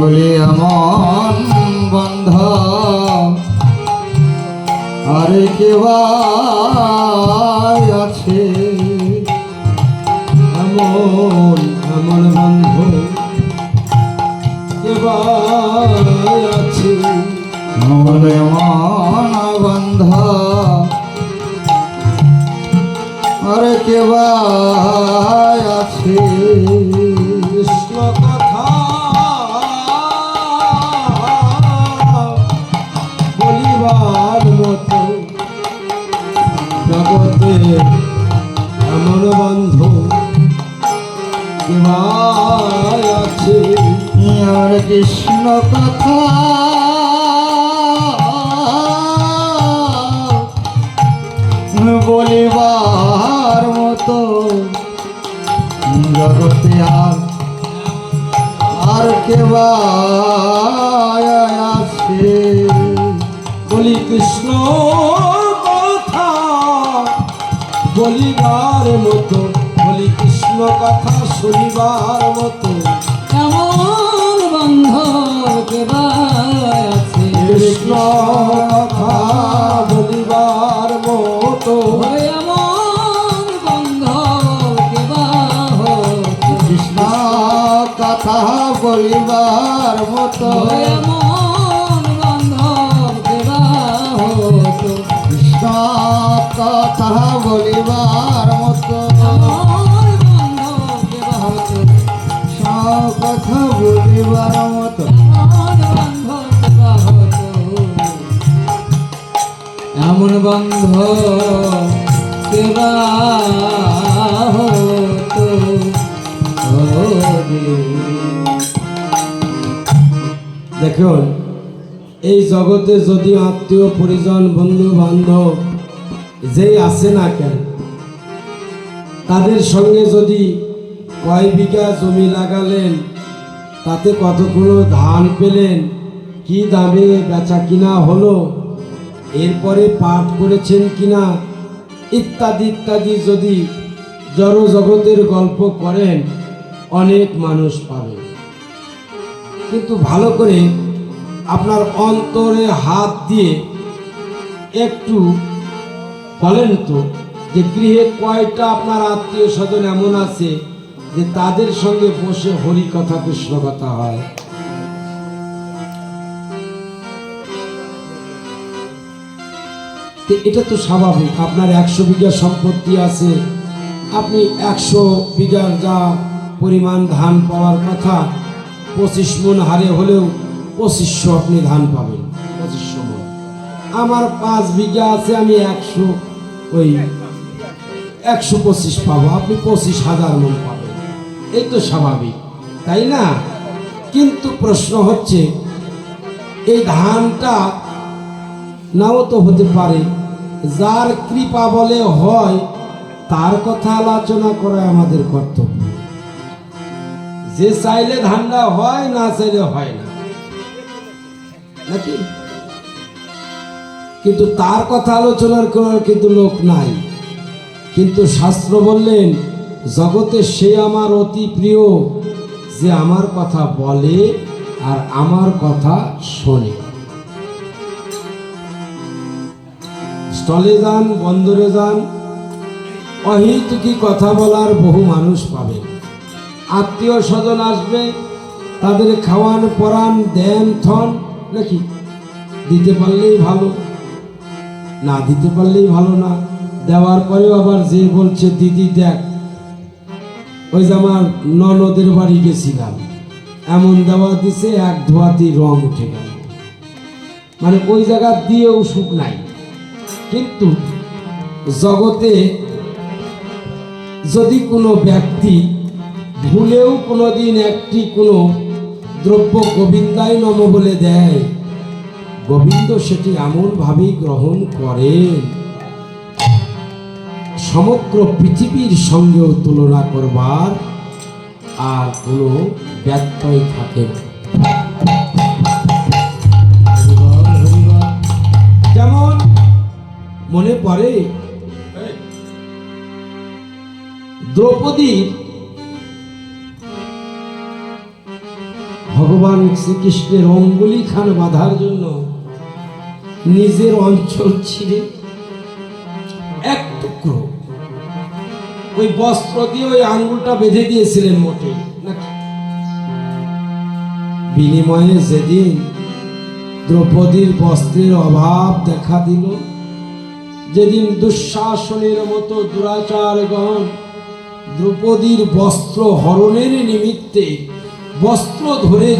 বলে এমন বন্ধ আরে কেবা আছে এমন এমন বন্ধু কেবা আছে বলে এমন বন্ধ আরে কেবা আছে কৃষ্ণ কথা বলিবার মতো জগতে এমন বন্ধু কেবা আছে আর কৃষ্ণ কথা বলিবার মতো জগতে আর কেবা আছে বলি কৃষ্ণ কথা বলিবার মতো বলি কৃষ্ণ কথা শুনিবার মতো এমন বান্ধব কেবা আছে কৃষ্ণ কথা বলিবার মতো এমন বান্ধব কেবা হচ্ছে কৃষ্ণ কথা বলিবার মতো এমন বান্ধব কেবা হতো কৃষ্ণ কথা বলিবার মতো এমন বান্ধব কেবা হতো সব কথা বলিবার মতো এমন বান্ধব কেবা হতো দেখুন এই জগতে যদি আত্মীয় পরিজন বন্ধু বান্ধব যেই আছে না কেন তাদের সঙ্গে যদি কয় বিঘা জমি লাগালেন তাতে কতগুলো ধান পেলেন কি দামে বেচা কিনা হলো এরপরে পাঠ করেছেন কিনা ইত্যাদি ইত্যাদি যদি জড় জগতের গল্প করেন অনেক মানুষ পাবে কিন্তু ভালো করে আপনার অন্তরে হাত দিয়ে একটু বলেন তো যে গৃহে কয়টা আপনার আত্মীয় স্বজন এমন আছে যে তাদের সঙ্গে বসে হরি কথা কৃষ্ণ কথা হয় এটা তো স্বাভাবিক আপনার 100 বিঘা সম্পত্তি আছে আপনি 100 বিঘার যা পরিমাণ ধান পাওয়ার কথা 25 মণ হারে হলেও 2500 আপনি ধান পাবেন 2500 মণ আমার 5 বিঘা আছে আমি 100 ওই 125 পাবো আপনি 25,000 মণ পাবেন এই তো স্বাভাবিক তাই না কিন্তু প্রশ্ন হচ্ছে এই ধানটা নাও তো হতে পারে যার কৃপা বলে হয় তার কথা আলোচনা করা আমাদের কর্তব্য যে চাইলে ধানটা হয় না চাইলে হয় না নাকি কিন্তু তার কথা আলোচনা করার কিন্তু লোক নাই কিন্তু শাস্ত্র বললেন জগতে সে আমার অতি প্রিয় যে আমার কথা বলে আর আমার কথা শোনে স্থলে যান বন্দরে যান অহেতুকি কথা বলার বহু মানুষ পাবে আত্মীয় স্বজন আসবে তাদের খাওয়ান পরান দেন থন নাকি দিতে পারলেই ভালো না দিতে পারলেই ভালো না দেওয়ার পরেও আবার যে বলছে দিদি দেখ ওই যে আমার ননদের বাড়ি গেছিলাম এমন দেওয়া দিছে এক ধোয়াতেই রং উঠে গেল মানে ওই জায়গা দিয়েও সুখ নাই কিন্তু জগতে যদি কোনো ব্যক্তি ভুলেও কোনোদিন একটি কোনো দ্রব্য গোবিন্দায় নম বলে দেয় গোবিন্দ সেটি এমনভাবেই গ্রহণ করেন সমগ্র পৃথিবীর সঙ্গেও তুলনা করবার আর কোনো ব্যত্যয় থাকে না। যেমন মনে পড়ে দ্রৌপদীর ভগবান শ্রীকৃষ্ণের অঙ্গুলিখান বাঁধার জন্য নিজের অঞ্চল ছিঁড়ে এক টুকরো ওই বস্ত্র দিয়ে ওই আঙ্গুলটা বেঁধে দিয়েছিলেন মোটে নাকি? বিনিময়ে যেদিন দ্রৌপদীর বস্ত্রের অভাব দেখা দিল, যেদিন দুঃশাসনের মতো দুরাচারগণ দ্রৌপদীর বস্ত্র হরণের নিমিত্তে বস্ত্র ধরে